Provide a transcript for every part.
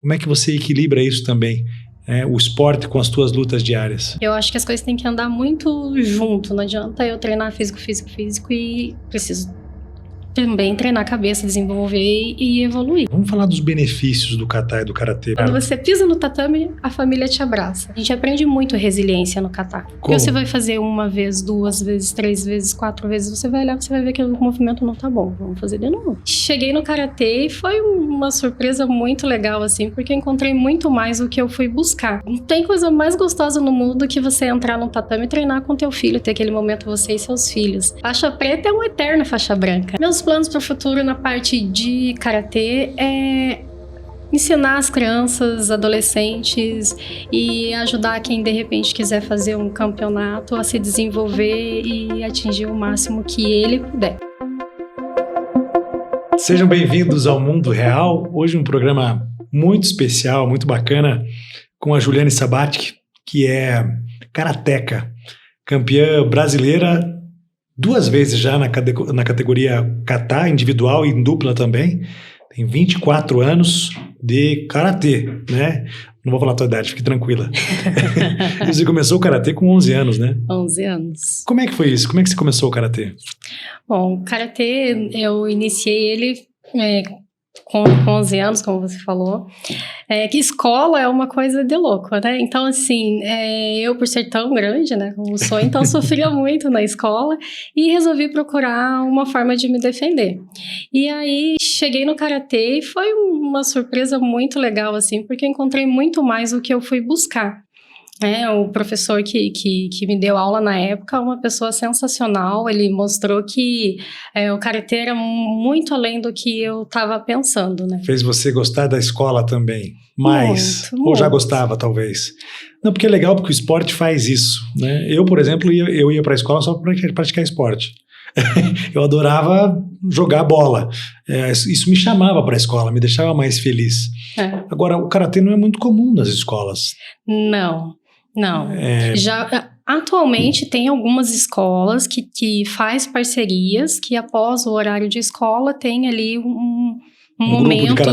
Como é que você equilibra isso também? O esporte com as tuas lutas diárias? Eu acho que as coisas têm que andar muito junto. Não adianta eu treinar físico e preciso também treinar a cabeça, desenvolver e evoluir. Vamos falar dos benefícios do kata e do karatê. Quando você pisa no tatame, a família te abraça. A gente aprende muito resiliência no kata. Porque você vai fazer uma vez, 2 vezes, 3 vezes, 4 vezes, você vai olhar, você vai ver que o movimento não tá bom. Vamos fazer de novo. Cheguei no karatê e foi uma surpresa muito legal, assim, porque eu encontrei muito mais do que eu fui buscar. Não tem coisa mais gostosa no mundo do que você entrar no tatame e treinar com teu filho, ter aquele momento você e seus filhos. Faixa preta é uma eterna faixa branca. Meus planos para o futuro na parte de karatê é ensinar as crianças, adolescentes e ajudar quem de repente quiser fazer um campeonato a se desenvolver e atingir o máximo que ele puder. Sejam bem-vindos ao Mundo Real. Hoje um programa muito especial, muito bacana, com a Juliane Sabatic, que é karateca, campeã brasileira 2 vezes já na categoria kata, individual e em dupla também. Tem 24 anos de karatê, né? Não vou falar a tua idade, fique tranquila. Você começou o karatê com 11 anos, né? 11 anos. Como é que foi isso? Como é que você começou o karatê? Bom, o karatê, eu iniciei ele com 11 anos, como você falou. Que escola é uma coisa de louco, né? Então, assim, eu por ser tão grande, né, como sou, então sofria muito na escola e resolvi procurar uma forma de me defender. E aí, cheguei no karatê e foi uma surpresa muito legal, assim, porque eu encontrei muito mais do que eu fui buscar. O professor que me deu aula na época, uma pessoa sensacional, ele mostrou que o karatê era muito além do que eu estava pensando, né? Fez você gostar da escola também, mais? Muito, ou já muito. gostava, talvez? Não, porque é legal, porque o esporte faz isso, né? Eu, por exemplo, eu ia para a escola só para praticar esporte. Eu adorava jogar bola. Isso me chamava para a escola, me deixava mais feliz. Agora, o karatê não é muito comum nas escolas. Não. Já atualmente tem algumas escolas que faz parcerias, que após o horário de escola tem ali um momento,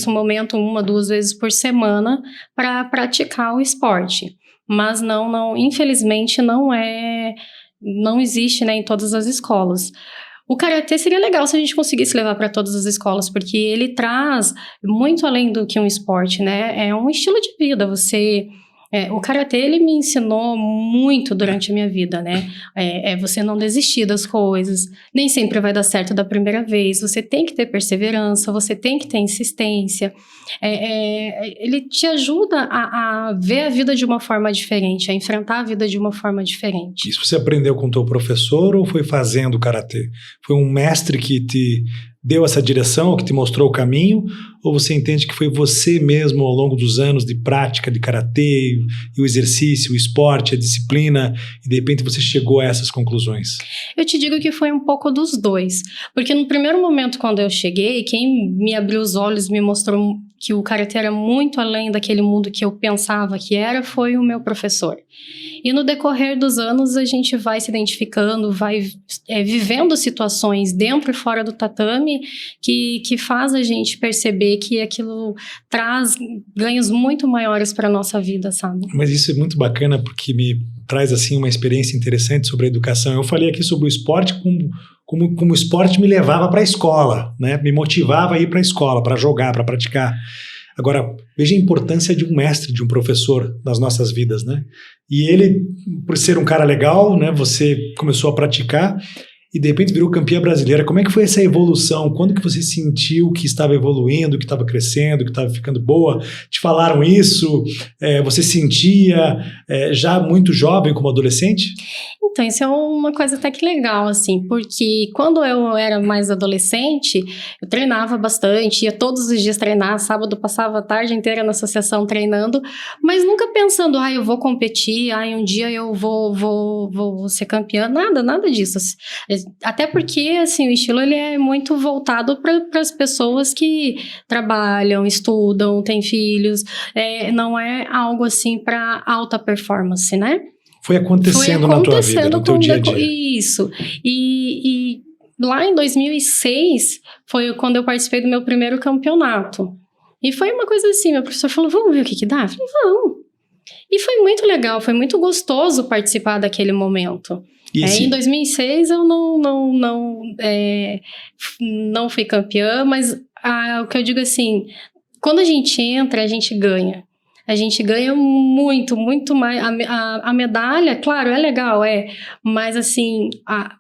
um momento 1, 2 vezes por semana para praticar o esporte. Mas não, infelizmente não existe, né, em todas as escolas. O karatê seria legal se a gente conseguisse levar para todas as escolas, porque ele traz muito além do que um esporte, né? É um estilo de vida. O karatê, ele me ensinou muito durante a minha vida, né? Você não desistir das coisas, nem sempre vai dar certo da primeira vez, você tem que ter perseverança, você tem que ter insistência. Ele te ajuda a ver a vida de uma forma diferente, a enfrentar a vida de uma forma diferente. Isso você aprendeu com o teu professor ou foi fazendo karatê? Foi um mestre que te deu essa direção, que te mostrou o caminho, ou você entende que foi você mesmo ao longo dos anos de prática de karatê, e o exercício, o esporte, a disciplina, e de repente você chegou a essas conclusões? Eu te digo que foi um pouco dos dois, porque no primeiro momento quando eu cheguei, quem me abriu os olhos, me mostrou que o karatê era muito além daquele mundo que eu pensava que era, foi o meu professor. E no decorrer dos anos a gente vai se identificando, vai vivendo situações dentro e fora do tatame que faz a gente perceber que aquilo traz ganhos muito maiores para a nossa vida, sabe? Mas isso é muito bacana porque me traz assim uma experiência interessante sobre a educação. Eu falei aqui sobre o esporte como o esporte me levava para a escola, né? Me motivava a ir para a escola, para jogar, para praticar. Agora, veja a importância de um mestre, de um professor nas nossas vidas, né? E ele, por ser um cara legal, né? Você começou a praticar e de repente virou campeã brasileira. Como é que foi essa evolução? Quando que você sentiu que estava evoluindo, que estava crescendo, que estava ficando boa? Te falaram isso? Você sentia já muito jovem como adolescente? Então, isso é uma coisa até que legal, assim, porque quando eu era mais adolescente, eu treinava bastante, ia todos os dias treinar, sábado passava a tarde inteira na associação treinando, mas nunca pensando, eu vou competir, um dia eu vou ser campeã, nada disso. Até porque, assim, o estilo ele é muito voltado para as pessoas que trabalham, estudam, têm filhos, não é algo assim para alta performance, né? Foi acontecendo na tua vida, no teu dia a dia. Isso. E lá em 2006 foi quando eu participei do meu primeiro campeonato. E foi uma coisa assim, meu professor falou, vamos ver o que dá? Eu falei, vamos. E foi muito legal, foi muito gostoso participar daquele momento. Em 2006 eu não fui campeã, mas o que eu digo assim, quando a gente entra, a gente ganha. A gente ganha muito, muito mais. A medalha, claro, é legal, mas assim,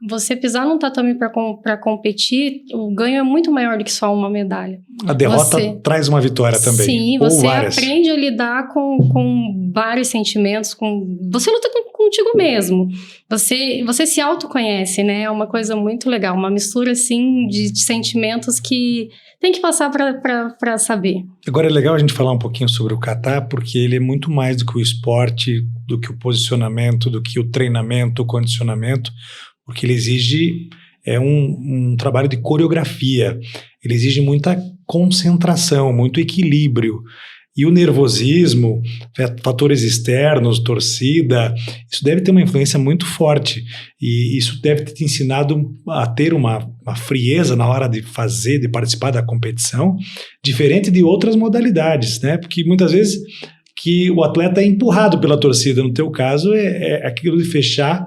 você pisar num tatame para competir, o ganho é muito maior do que só uma medalha. A derrota traz uma vitória também. Sim, você aprende a lidar com vários sentimentos, você luta contigo mesmo. Você se autoconhece, né? É uma coisa muito legal, uma mistura assim de sentimentos que tem que passar para saber. Agora é legal a gente falar um pouquinho sobre o kata, porque ele é muito mais do que o esporte, do que o posicionamento, do que o treinamento, o condicionamento, porque ele exige um trabalho de coreografia, ele exige muita concentração, muito equilíbrio. E o nervosismo, fatores externos, torcida, isso deve ter uma influência muito forte. E isso deve ter te ensinado a ter uma frieza na hora de fazer, de participar da competição, diferente de outras modalidades, né? Porque muitas vezes que o atleta é empurrado pela torcida. No teu caso, é aquilo de fechar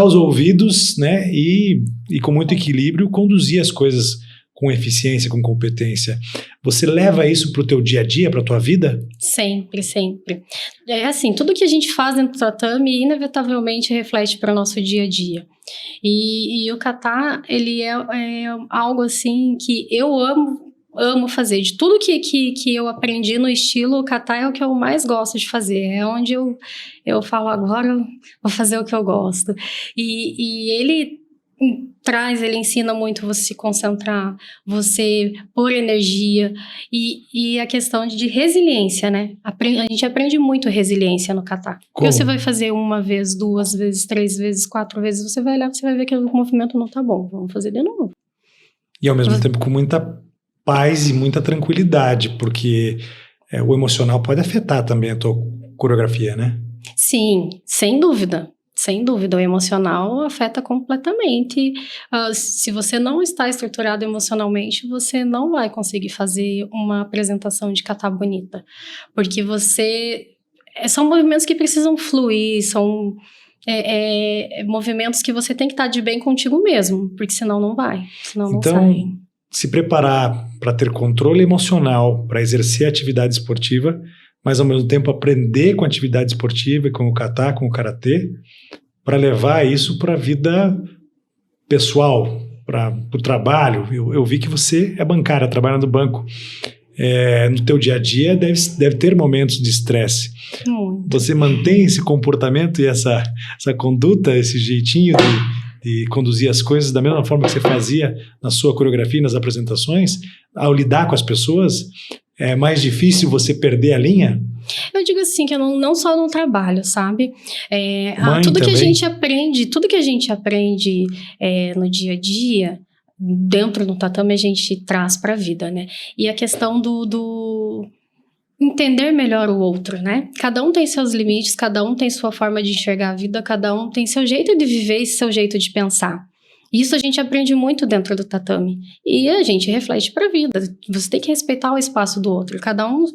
os ouvidos, né? E com muito equilíbrio conduzir as coisas com eficiência, com competência. Você leva isso para o teu dia a dia, para a tua vida? Sempre, sempre. É assim, tudo que a gente faz dentro do tatame inevitavelmente reflete para o nosso dia a dia. E o kata, ele é algo assim que eu amo fazer. De tudo que eu aprendi no estilo, o kata é o que eu mais gosto de fazer. É onde eu falo, agora eu vou fazer o que eu gosto. E ele ele ensina muito você se concentrar, você pôr energia e a questão de resiliência, né? A gente aprende muito resiliência no kata. Porque você vai fazer uma vez, 2 vezes, 3 vezes, 4 vezes, você vai olhar, você vai ver que o movimento não tá bom, vamos fazer de novo. E ao mesmo tempo com muita paz e muita tranquilidade, porque o emocional pode afetar também a tua coreografia, né? Sim, sem dúvida. Sem dúvida, o emocional afeta completamente. Se você não está estruturado emocionalmente, você não vai conseguir fazer uma apresentação de kata bonita. Porque são movimentos que precisam fluir, são movimentos que você tem que estar de bem contigo mesmo, porque senão não vai, senão não sai. Então, se preparar para ter controle emocional, para exercer a atividade esportiva, mas ao mesmo tempo aprender com a atividade esportiva e com o kata, com o karatê, para levar isso para a vida pessoal, para o trabalho. Eu vi que você é bancária, trabalha no banco. No teu dia a dia deve ter momentos de estresse. Você mantém esse comportamento e essa conduta, esse jeitinho de conduzir as coisas da mesma forma que você fazia na sua coreografia, nas apresentações, ao lidar com as pessoas? É mais difícil você perder a linha? Eu digo assim, que eu não só no trabalho, sabe? Tudo que a gente aprende no dia a dia, dentro do tatame, a gente traz para a vida, né? E a questão do entender melhor o outro, né? Cada um tem seus limites, cada um tem sua forma de enxergar a vida, cada um tem seu jeito de viver e seu jeito de pensar. Isso a gente aprende muito dentro do tatame. E a gente reflete para a vida. Você tem que respeitar o espaço do outro. Cada um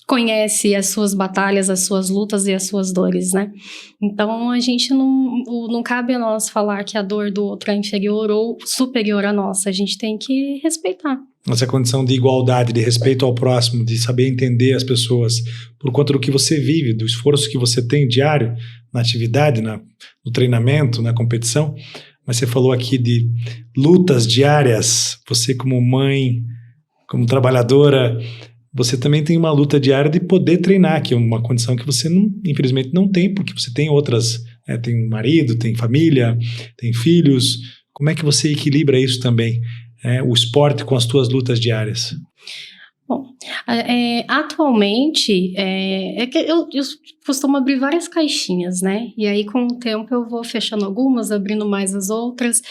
conhece as suas batalhas, as suas lutas e as suas dores, né? Então, a gente não cabe a nós falar que a dor do outro é inferior ou superior à nossa. A gente tem que respeitar. Essa condição de igualdade, de respeito ao próximo, de saber entender as pessoas por conta do que você vive, do esforço que você tem diário na atividade, no treinamento, na competição. Mas você falou aqui de lutas diárias. Você como mãe, como trabalhadora, você também tem uma luta diária de poder treinar, que é uma condição que você, infelizmente, não tem, porque você tem outras, né? Tem marido, tem família, tem filhos. Como é que você equilibra isso também, o esporte com as tuas lutas diárias? Bom, atualmente, que eu costumo abrir várias caixinhas, né? E aí, com o tempo, eu vou fechando algumas, abrindo mais as outras.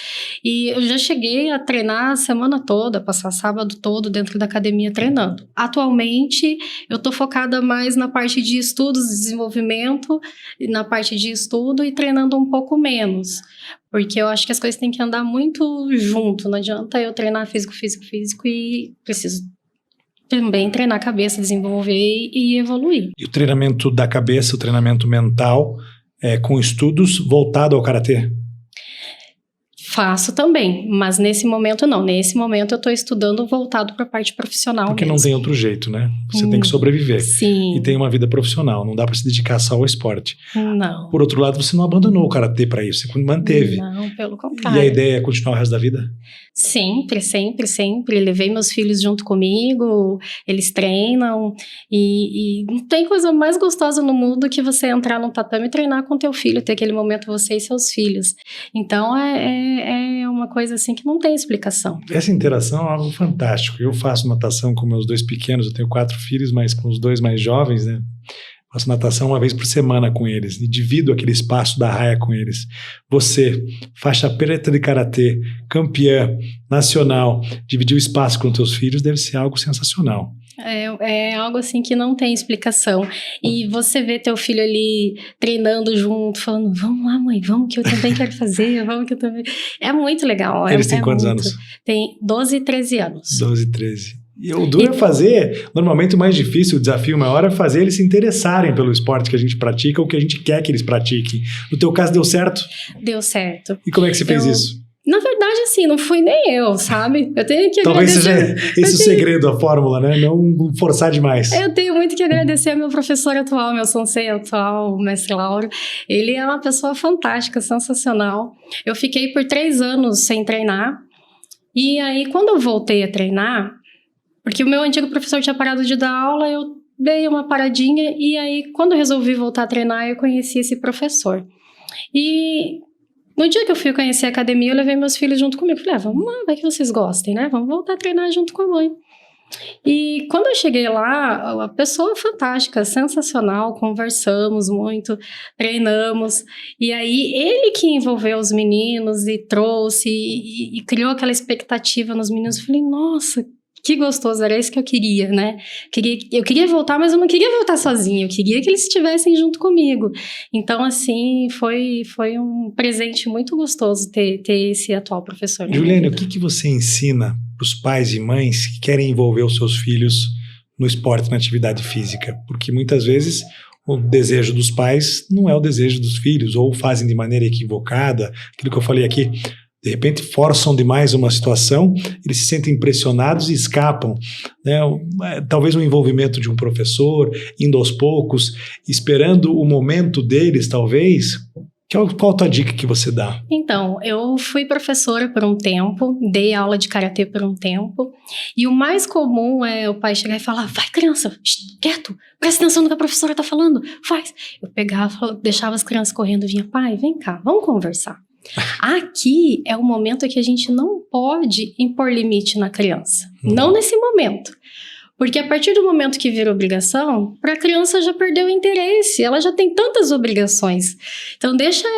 E eu já cheguei a treinar a semana toda, passar sábado todo dentro da academia treinando. Atualmente, eu tô focada mais na parte de estudos, desenvolvimento, na parte de estudo e treinando um pouco menos. Porque eu acho que as coisas têm que andar muito junto. Não adianta eu treinar físico e preciso também treinar a cabeça, desenvolver e evoluir. E o treinamento da cabeça, o treinamento mental, com estudos voltado ao karatê? Faço também, mas nesse momento não. Nesse momento eu estou estudando voltado para a parte profissional. Porque mesmo. não tem outro jeito, né? Você tem que sobreviver. Sim. E tem uma vida profissional, não dá para se dedicar só ao esporte. Não. Por outro lado, você não abandonou o karatê para isso, você manteve. Não, pelo contrário. E a ideia é continuar o resto da vida? Sempre, sempre, sempre. Levei meus filhos junto comigo, eles treinam. E não tem coisa mais gostosa no mundo que você entrar num tatame e treinar com teu filho, ter aquele momento você e seus filhos. Então é uma coisa assim que não tem explicação. Essa interação é algo fantástico. Eu faço natação com meus 2 pequenos, eu tenho 4 filhos, mas com os 2 mais jovens, né? Faço natação uma vez por semana com eles e divido aquele espaço da raia com eles. Você, faixa preta de karatê, campeã nacional, dividir o espaço com teus filhos deve ser algo sensacional. É algo assim que não tem explicação. E você vê teu filho ali treinando junto, falando, vamos lá mãe, vamos que eu também quero fazer, vamos que eu também... É muito legal. Eles têm quantos anos? Tem 12 e 13 anos. 12 e 13. E o duro é fazer, normalmente o mais difícil, o desafio maior é fazer eles se interessarem pelo esporte que a gente pratica ou que a gente quer que eles pratiquem. No teu caso deu certo? Deu certo. E como é que você fez isso? Na verdade, assim, não fui nem eu, sabe? Eu tenho que Talvez agradecer... seja esse o segredo, a fórmula, né? Não forçar demais. Eu tenho muito que agradecer ao meu professor atual, meu sensei atual, o mestre Lauro. Ele é uma pessoa fantástica, sensacional. Eu fiquei por 3 anos sem treinar. E aí, quando eu voltei a treinar, porque o meu antigo professor tinha parado de dar aula, eu dei uma paradinha. E aí, quando eu resolvi voltar a treinar, eu conheci esse professor. E... no dia que eu fui conhecer a academia, eu levei meus filhos junto comigo. Falei, vamos lá, vai que vocês gostem, né? Vamos voltar a treinar junto com a mãe. E quando eu cheguei lá, a pessoa fantástica, sensacional, conversamos muito, treinamos. E aí, ele que envolveu os meninos e trouxe e criou aquela expectativa nos meninos. Eu falei, nossa, que gostoso, era isso que eu queria, né? Eu queria voltar, mas eu não queria voltar sozinha, eu queria que eles estivessem junto comigo. Então, assim, foi um presente muito gostoso ter esse atual professor. Juliane, o que você ensina para os pais e mães que querem envolver os seus filhos no esporte, na atividade física? Porque muitas vezes o desejo dos pais não é o desejo dos filhos, ou fazem de maneira equivocada, aquilo que eu falei aqui. De repente forçam demais uma situação, eles se sentem pressionados e escapam, né? Talvez o envolvimento de um professor, indo aos poucos, esperando o momento deles, talvez. Qual a tua dica que você dá? Então, eu fui professora por um tempo, dei aula de karatê por um tempo, e o mais comum é o pai chegar e falar, vai criança, quieto, presta atenção no que a professora está falando, faz. Eu pegava, deixava as crianças correndo e vinha, pai, vem cá, vamos conversar. Aqui é o momento que a gente não pode impor limite na criança. Não nesse momento. Porque a partir do momento que vira obrigação, para a criança já perdeu o interesse. Ela já tem tantas obrigações. Então deixa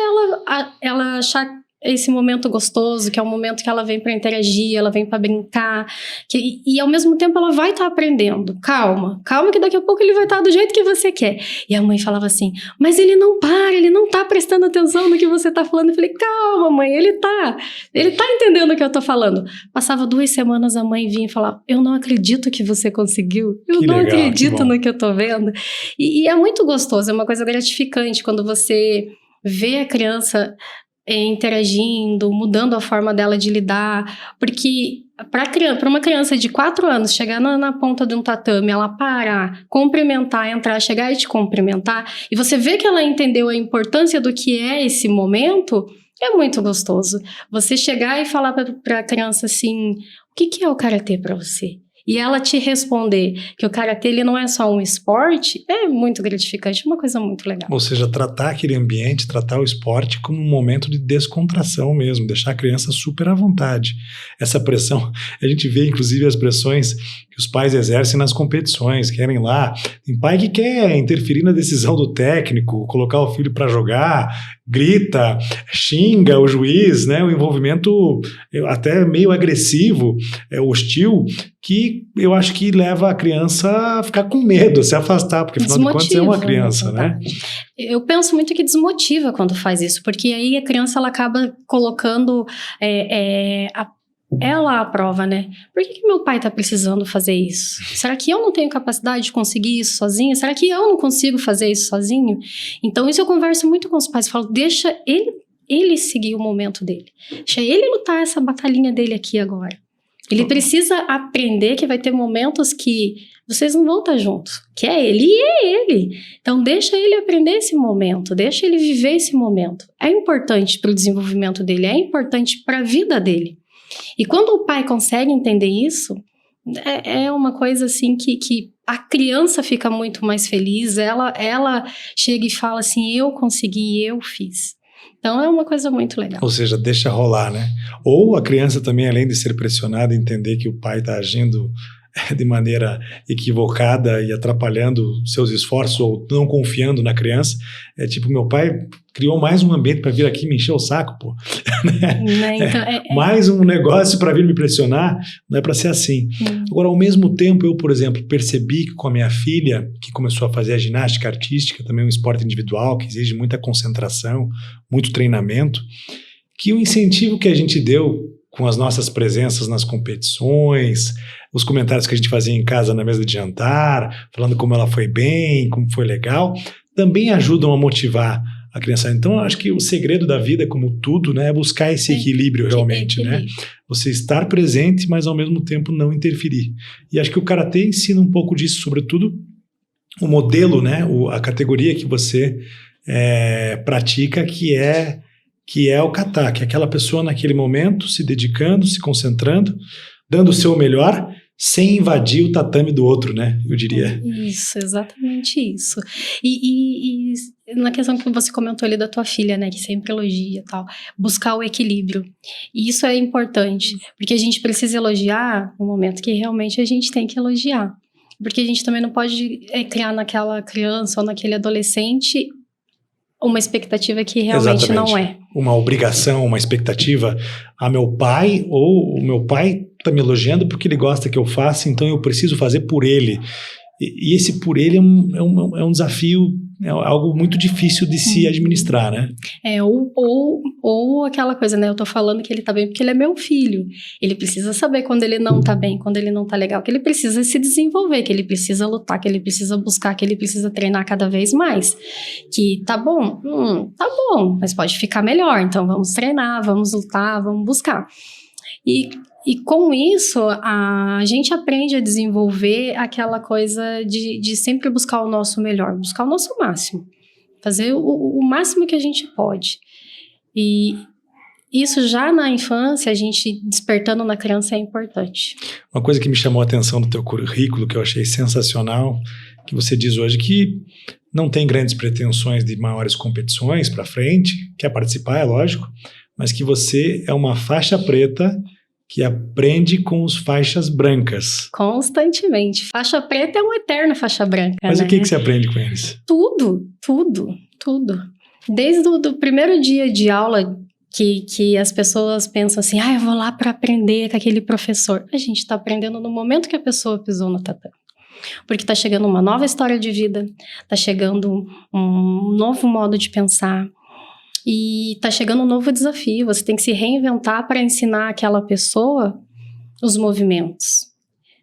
ela achar esse momento gostoso, que é o momento que ela vem para interagir, ela vem para brincar, e ao mesmo tempo ela vai estar aprendendo. Calma que daqui a pouco ele vai estar do jeito que você quer. E a mãe falava assim, mas ele não para, ele não tá prestando atenção no que você tá falando. Eu falei, calma mãe, ele tá entendendo o que eu tô falando. Passava 2 semanas, a mãe vinha e falava, eu não acredito que você conseguiu, eu não acredito no que eu tô vendo. E é muito gostoso, é uma coisa gratificante quando você vê a criança interagindo, mudando a forma dela de lidar, porque para uma criança de 4 anos chegar na ponta de um tatame, ela parar, cumprimentar, entrar, chegar e te cumprimentar, e você vê que ela entendeu a importância do que é esse momento, é muito gostoso. Você chegar e falar para a criança assim, o que é o karatê para você? E ela te responder que o karatê ele não é só um esporte, é muito gratificante, uma coisa muito legal. Ou seja, tratar aquele ambiente, tratar o esporte como um momento de descontração mesmo, deixar a criança super à vontade. Essa pressão, a gente vê inclusive as pressões que os pais exercem nas competições, querem lá. Tem pai que quer interferir na decisão do técnico, colocar o filho para jogar, grita, xinga o juiz, né? O envolvimento até meio agressivo, hostil, que eu acho que leva a criança a ficar com medo, a se afastar, porque afinal de contas é uma criança, né? Eu penso muito que desmotiva quando faz isso, porque aí a criança ela acaba colocando é lá a prova, né? Por que meu pai tá precisando fazer isso? Será que eu não tenho capacidade de conseguir isso sozinho? Será que eu não consigo fazer isso sozinho? Então isso eu converso muito com os pais, falo, deixa ele seguir o momento dele. Deixa ele lutar essa batalhinha dele aqui agora. Ele precisa aprender que vai ter momentos que vocês não vão estar juntos, que é ele e é ele. Então deixa ele aprender esse momento, deixa ele viver esse momento. É importante para o desenvolvimento dele, é importante para a vida dele. E quando o pai consegue entender isso, é uma coisa assim que a criança fica muito mais feliz, ela chega e fala assim, eu consegui, eu fiz. Então é uma coisa muito legal. Ou seja, deixa rolar, né? Ou a criança também, além de ser pressionada, entender que o pai está agindo de maneira equivocada e atrapalhando seus esforços ou não confiando na criança. É tipo, meu pai criou mais um ambiente para vir aqui me encher o saco, pô. Então, mais um negócio para vir me pressionar, não é para ser assim. Agora, ao mesmo tempo, eu, por exemplo, percebi que com a minha filha, que começou a fazer a ginástica artística, também um esporte individual, que exige muita concentração, muito treinamento, que o incentivo que a gente deu com as nossas presenças nas competições, os comentários que a gente fazia em casa na mesa de jantar, falando como ela foi bem, como foi legal, também ajudam a motivar a criança. Então, eu acho que o segredo da vida, como tudo, né, é buscar esse equilíbrio realmente, né? Você estar presente, mas ao mesmo tempo não interferir. E acho que o Karatê ensina um pouco disso, sobretudo o modelo, né, a categoria que você pratica, que é o kata, que é aquela pessoa naquele momento se dedicando, se concentrando, dando o seu melhor, sem invadir o tatame do outro, né? Eu diria. Isso, exatamente isso. E na questão que você comentou ali da tua filha, né? Que sempre elogia e tal. Buscar o equilíbrio. E isso é importante, porque a gente precisa elogiar no momento que realmente a gente tem que elogiar. Porque a gente também não pode criar naquela criança ou naquele adolescente uma expectativa que realmente Exatamente. Não é. Uma obrigação, uma expectativa. Meu pai, ou o meu pai está me elogiando porque ele gosta que eu faça, então eu preciso fazer por ele. E esse por ele é um desafio, é algo muito difícil de se administrar, né? Ou aquela coisa, né? Eu tô falando que ele tá bem porque ele é meu filho. Ele precisa saber quando ele não tá bem, quando ele não tá legal, que ele precisa se desenvolver, que ele precisa lutar, que ele precisa buscar, que ele precisa treinar cada vez mais. Que tá bom, mas pode ficar melhor. Então vamos treinar, vamos lutar, vamos buscar. E com isso, a gente aprende a desenvolver aquela coisa de sempre buscar o nosso melhor, buscar o nosso máximo. Fazer o máximo que a gente pode. E isso já na infância, a gente despertando na criança é importante. Uma coisa que me chamou a atenção do teu currículo, que eu achei sensacional, que você diz hoje que não tem grandes pretensões de maiores competições para frente, quer participar, é lógico, mas que você é uma faixa preta que aprende com os faixas brancas. Constantemente. Faixa preta é uma eterna faixa branca, Mas né? o que você aprende com eles? Tudo. Desde o primeiro dia de aula que as pessoas pensam assim, eu vou lá para aprender com aquele professor. A gente está aprendendo no momento que a pessoa pisou no tatame. Porque está chegando uma nova história de vida, está chegando um novo modo de pensar, e tá chegando um novo desafio, você tem que se reinventar para ensinar aquela pessoa os movimentos,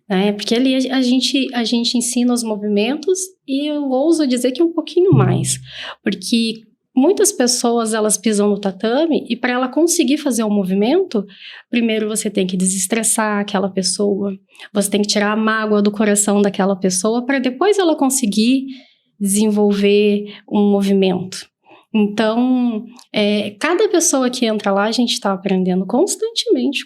né? Porque ali a gente ensina os movimentos e eu ouso dizer que um pouquinho mais, porque muitas pessoas elas pisam no tatame e para ela conseguir fazer um movimento, primeiro você tem que desestressar aquela pessoa, você tem que tirar a mágoa do coração daquela pessoa para depois ela conseguir desenvolver um movimento. Então, cada pessoa que entra lá, a gente está aprendendo constantemente.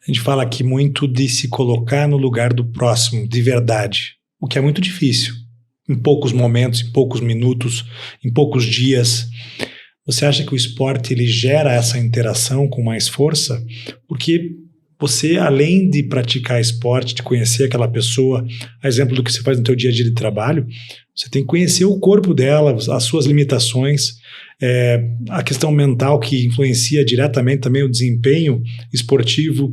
A gente fala aqui muito de se colocar no lugar do próximo, de verdade, o que é muito difícil, em poucos momentos, em poucos minutos, em poucos dias. Você acha que o esporte ele gera essa interação com mais força? Porque você, além de praticar esporte, de conhecer aquela pessoa, a exemplo do que você faz no seu dia a dia de trabalho, você tem que conhecer o corpo dela, as suas limitações, a questão mental que influencia diretamente também o desempenho esportivo.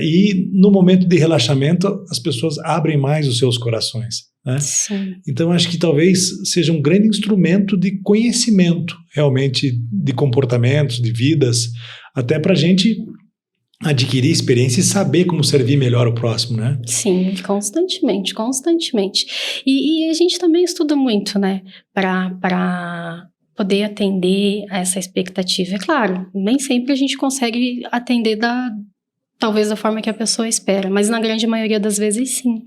E no momento de relaxamento, as pessoas abrem mais os seus corações, né? Sim. Então, acho que talvez seja um grande instrumento de conhecimento, realmente, de comportamentos, de vidas, até para a gente adquirir experiência e saber como servir melhor o próximo, né? Sim, constantemente. E a gente também estuda muito, né? Para poder atender a essa expectativa. É claro, nem sempre a gente consegue atender talvez da forma que a pessoa espera, mas na grande maioria das vezes sim.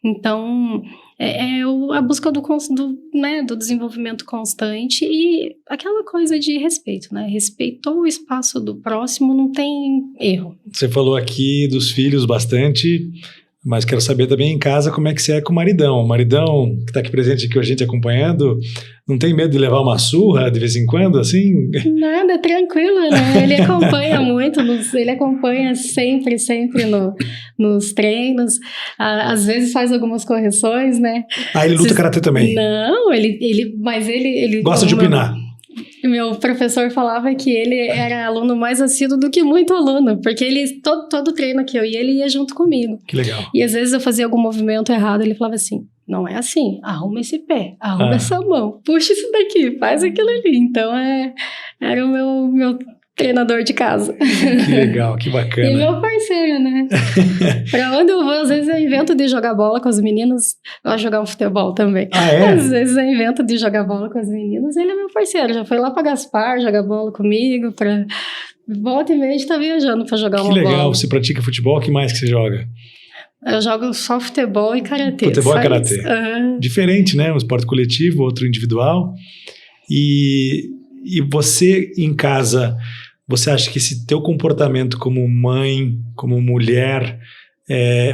Então, a busca do desenvolvimento constante e aquela coisa de respeito, né? Respeitou o espaço do próximo, não tem erro. Você falou aqui dos filhos bastante, mas quero saber também em casa como é que você é com o maridão. O maridão, que está aqui presente aqui, a gente acompanhando, não tem medo de levar uma surra de vez em quando, assim? Nada, tranquilo, né? Ele acompanha muito, ele acompanha sempre nos treinos. Às vezes faz algumas correções, né? Ele luta karatê também? Não, mas ele gosta de opinar. Meu professor falava que ele era aluno mais assíduo do que muito aluno, porque ele, todo treino que eu ia, ele ia junto comigo. Que legal. E às vezes eu fazia algum movimento errado, ele falava assim, não é assim, arruma esse pé, arruma essa mão, puxa isso daqui, faz aquilo ali. Então, era o meu treinador de casa. Que legal, que bacana. E meu parceiro, né? Pra onde eu vou, às vezes eu invento de jogar bola com os meninos, eu gosto de jogar um futebol também. Às vezes eu invento de jogar bola com os meninos, ele é meu parceiro, já foi lá pra Gaspar jogar bola comigo, volta e meia a gente tá viajando pra jogar uma bola. Que legal, você pratica futebol, o que mais que você joga? Eu jogo só futebol e karatê. Futebol e karatê. Diferente, né? Um esporte coletivo, outro individual. E você em casa, você acha que esse teu comportamento como mãe, como mulher,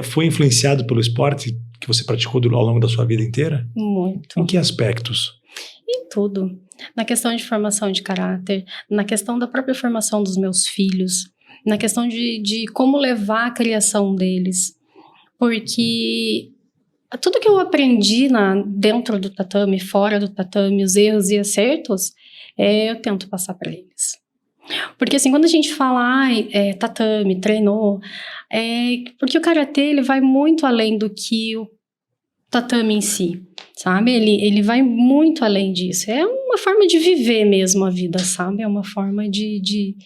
foi influenciado pelo esporte que você praticou ao longo da sua vida inteira? Muito. Em que aspectos? Em tudo. Na questão de formação de caráter, na questão da própria formação dos meus filhos, na questão de como levar a criação deles. Porque tudo que eu aprendi dentro do tatame, fora do tatame, os erros e acertos, eu tento passar para eles. Porque assim, quando a gente fala, tatame, treinou, porque o karatê, ele vai muito além do que o tatame em si, sabe? Ele vai muito além disso. É uma forma de viver mesmo a vida, sabe? É uma forma de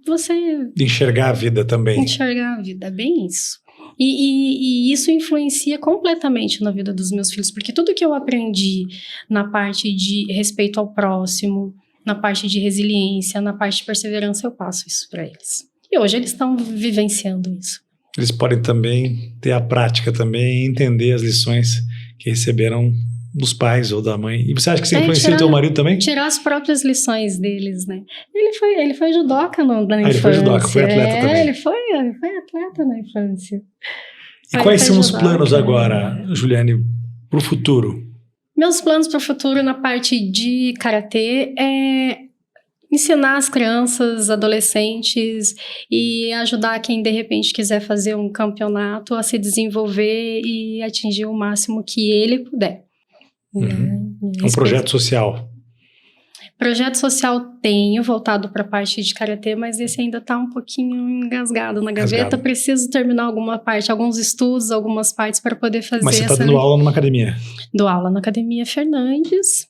você... De enxergar a vida também. Enxergar a vida, é bem isso. E isso influencia completamente na vida dos meus filhos, porque tudo que eu aprendi na parte de respeito ao próximo, na parte de resiliência, na parte de perseverança, eu passo isso para eles. E hoje eles estão vivenciando isso. Eles podem também ter a prática também, entender as lições que receberam dos pais ou da mãe. E você acha que você influencia o teu marido também? Tirar as próprias lições deles, né? Ele foi judoca na infância. Ele foi judoca, foi atleta também. Ele foi atleta na infância. E quais são os planos agora, Juliane, para o futuro? Meus planos para o futuro na parte de karatê é ensinar as crianças, adolescentes e ajudar quem de repente quiser fazer um campeonato a se desenvolver e atingir o máximo que ele puder. Um projeto social. Projeto social tenho, voltado para a parte de karatê, mas esse ainda está um pouquinho engasgado na gaveta. Preciso terminar alguma parte, alguns estudos, algumas partes para poder fazer. Mas você está dando aula numa academia? Dou aula na Academia Fernandes,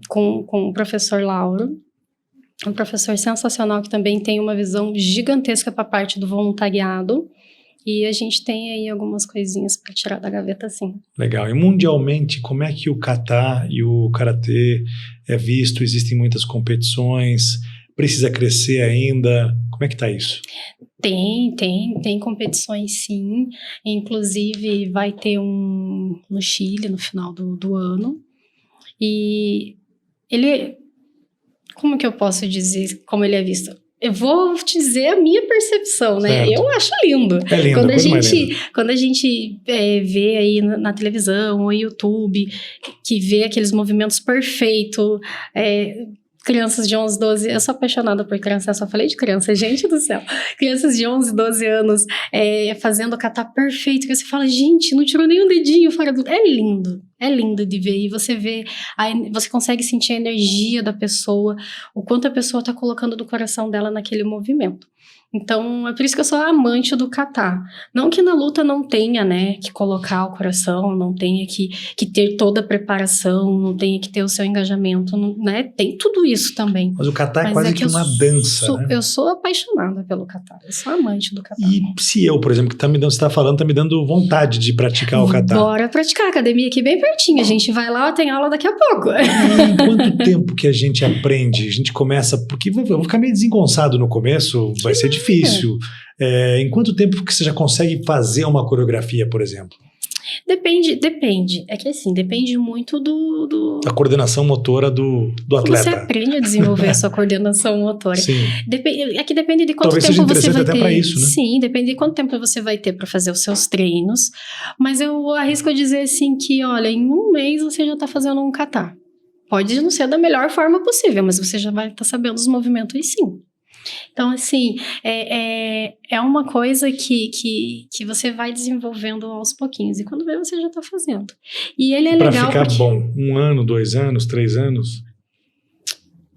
com o professor Lauro. Um professor sensacional que também tem uma visão gigantesca para a parte do voluntariado. E a gente tem aí algumas coisinhas para tirar da gaveta, sim. Legal. E mundialmente, como é que o kata e o karatê é visto? Existem muitas competições? Precisa crescer ainda? Como é que está isso? Tem competições, sim. Inclusive, vai ter um no Chile no final do ano. E ele... Como que eu posso dizer como ele é visto? Eu vou te dizer a minha percepção, né? Certo. Eu acho lindo. É lindo, Quando a gente vê aí na televisão ou YouTube, que vê aqueles movimentos perfeitos, crianças de 11, 12... Eu sou apaixonada por criança, eu só falei de criança, gente do céu. Crianças de 11, 12 anos fazendo o kata perfeito, que você fala, gente, não tirou nem um dedinho fora do... É lindo de ver, e você vê, aí você consegue sentir a energia da pessoa, o quanto a pessoa está colocando do coração dela naquele movimento. Então, é por isso que eu sou amante do kata. Não que na luta não tenha, né, que colocar o coração, não tenha que ter toda a preparação, não tenha que ter o seu engajamento, né? Tem tudo isso também. Mas o kata é quase que uma dança, né? Eu sou apaixonada pelo kata. Eu sou amante do kata. E se eu, por exemplo, que você está falando, tá me dando vontade de praticar o kata. Bora praticar. A academia aqui bem pertinho. A gente vai lá, tem aula daqui a pouco. E em quanto tempo que a gente aprende? A gente começa... Porque eu vou ficar meio desengonçado no começo, vai ser difícil. Em quanto tempo que você já consegue fazer uma coreografia, por exemplo? Depende. É que assim, depende muito da coordenação motora do atleta. Você aprende a desenvolver a sua coordenação motora. Sim. É que depende de quanto Talvez tempo seja você vai até ter. Pra isso, né? Sim, depende de quanto tempo você vai ter para fazer os seus treinos. Mas eu arrisco a dizer assim que, olha, em um mês você já tá fazendo um kata. Pode não ser da melhor forma possível, mas você já vai estar sabendo os movimentos e sim. Então, assim, é uma coisa que você vai desenvolvendo aos pouquinhos. E quando vê, você já está fazendo. E ele é legal pra ficar bom, 1 ano, 2 anos, 3 anos?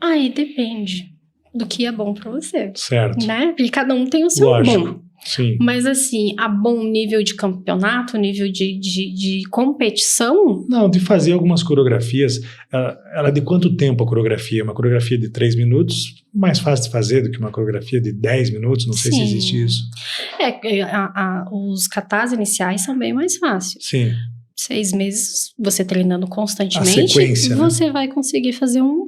Aí depende do que é bom para você. Certo. Né? Porque cada um tem o seu bom. Sim. Mas assim, a bom nível de campeonato, nível de competição... Não, de fazer algumas coreografias. Ela de quanto tempo a coreografia? Uma coreografia de 3 minutos, mais fácil de fazer do que uma coreografia de 10 minutos, não sei se existe isso. Os katas iniciais são bem mais fáceis. Sim. 6 meses, você treinando constantemente, a sequência, você vai conseguir fazer um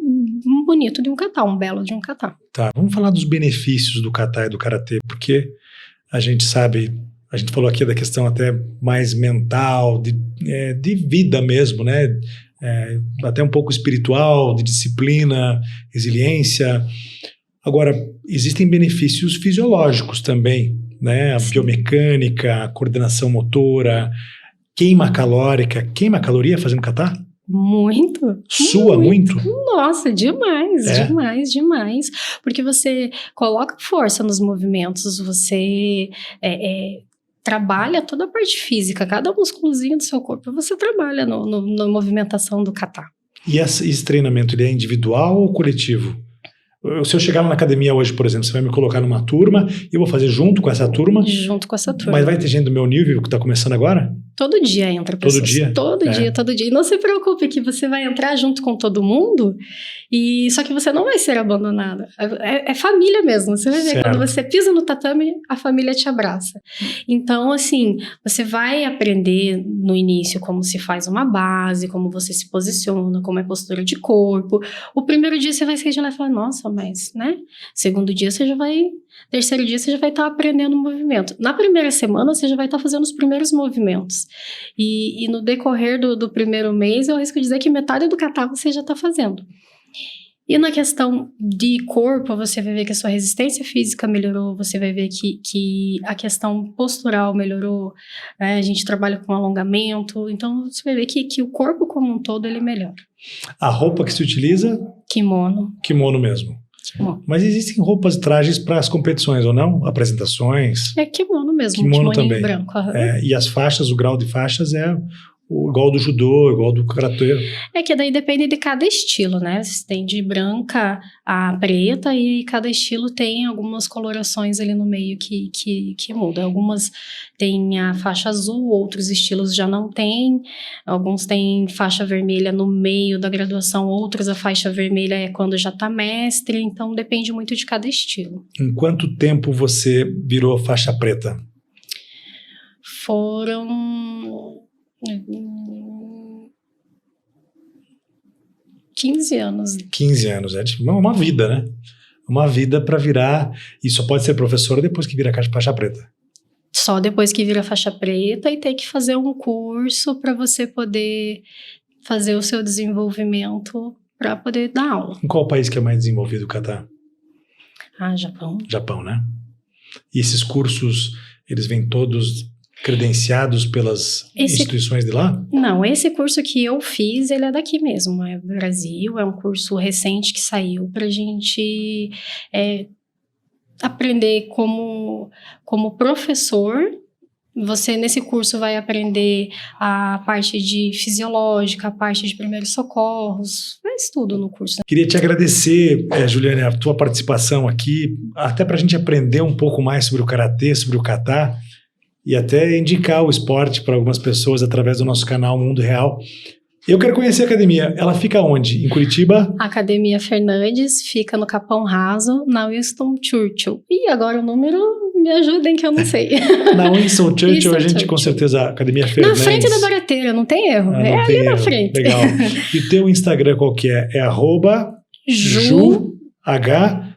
bonito de um kata, um belo de um kata. Tá, vamos falar dos benefícios do kata e do karatê, porque a gente sabe, a gente falou aqui da questão até mais mental, de vida mesmo, né? Até um pouco espiritual, de disciplina, resiliência. Agora, existem benefícios fisiológicos também, né? A biomecânica, a coordenação motora, queima calórica. Queima caloria fazendo kata? Muito. Sua muito? Nossa, demais, demais. Porque você coloca força nos movimentos, você trabalha toda a parte física, cada músculozinho do seu corpo, você trabalha na movimentação do kata. E esse treinamento, ele é individual ou coletivo? Se eu chegar na academia hoje, por exemplo, você vai me colocar numa turma e eu vou fazer junto com essa turma? Junto com essa turma. Mas vai ter gente do meu nível que está começando agora? Todo dia entra pessoas. Todo dia? Todo dia. E não se preocupe que você vai entrar junto com todo mundo, só que você não vai ser abandonada. É família mesmo. Você vai ver, quando você pisa no tatame, a família te abraça. Então, assim, você vai aprender no início como se faz uma base, como você se posiciona, como é a postura de corpo. O primeiro dia você vai sair de lá e falar, nossa, mas, né? Segundo dia você já vai... Terceiro dia você já vai estar aprendendo o movimento. Na primeira semana você já vai estar fazendo os primeiros movimentos. E no decorrer do primeiro mês, eu arrisco dizer que metade do kata você já está fazendo. E na questão de corpo, você vai ver que a sua resistência física melhorou, você vai ver que a questão postural melhorou, né? A gente trabalha com alongamento, então você vai ver que o corpo como um todo, ele melhora. A roupa que se utiliza? Kimono. Kimono mesmo. Mas existem roupas, trajes para as competições ou não? Apresentações? É kimono mesmo, kimono também. Branco. E as faixas, o grau de faixas é igual do judô, igual do karatê. É que daí depende de cada estilo, né? Você tem de branca a preta e cada estilo tem algumas colorações ali no meio que muda. Algumas têm a faixa azul, outros estilos já não têm. Alguns têm faixa vermelha no meio da graduação, outros a faixa vermelha é quando já tá mestre. Então depende muito de cada estilo. Em quanto tempo você virou faixa preta? Foram 15 anos. 15 anos, é uma vida, né? Uma vida para virar, e só pode ser professora depois que vira faixa preta. Só depois que vira faixa preta e tem que fazer um curso para você poder fazer o seu desenvolvimento para poder dar aula. Em qual país que é mais desenvolvido o kata? Japão. Japão, né? E esses cursos, eles vêm todos credenciados pelas instituições de lá? Não, esse curso que eu fiz, ele é daqui mesmo, é do Brasil, é um curso recente que saiu pra gente aprender como professor, Você, nesse curso, vai aprender a parte de fisiológica, a parte de primeiros socorros, faz tudo no curso. Queria te agradecer, Juliane, a tua participação aqui, até para a gente aprender um pouco mais sobre o karatê, sobre o kata, e até indicar o esporte para algumas pessoas através do nosso canal Mundo Real. Eu quero conhecer a academia. Ela fica onde? Em Curitiba? A Academia Fernandes fica no Capão Raso, na Winston Churchill. E agora o número, me ajudem que eu não sei. Na Winston Churchill, a gente com certeza, a Academia Fernandes. Na frente da Barateira, não tem erro. Não ali tem na erro. frente. Legal. E o teu Instagram qual que é? É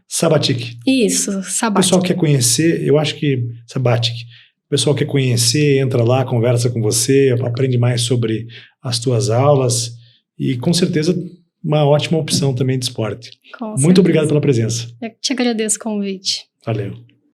@Ju_Sabatic. Isso, O Sabatic. pessoal quer conhecer, eu acho que Sabatic. O pessoal quer conhecer, entra lá, conversa com você, aprende mais sobre as tuas aulas e com certeza uma ótima opção também de esporte. Muito obrigado pela presença. Eu te agradeço o convite. Valeu.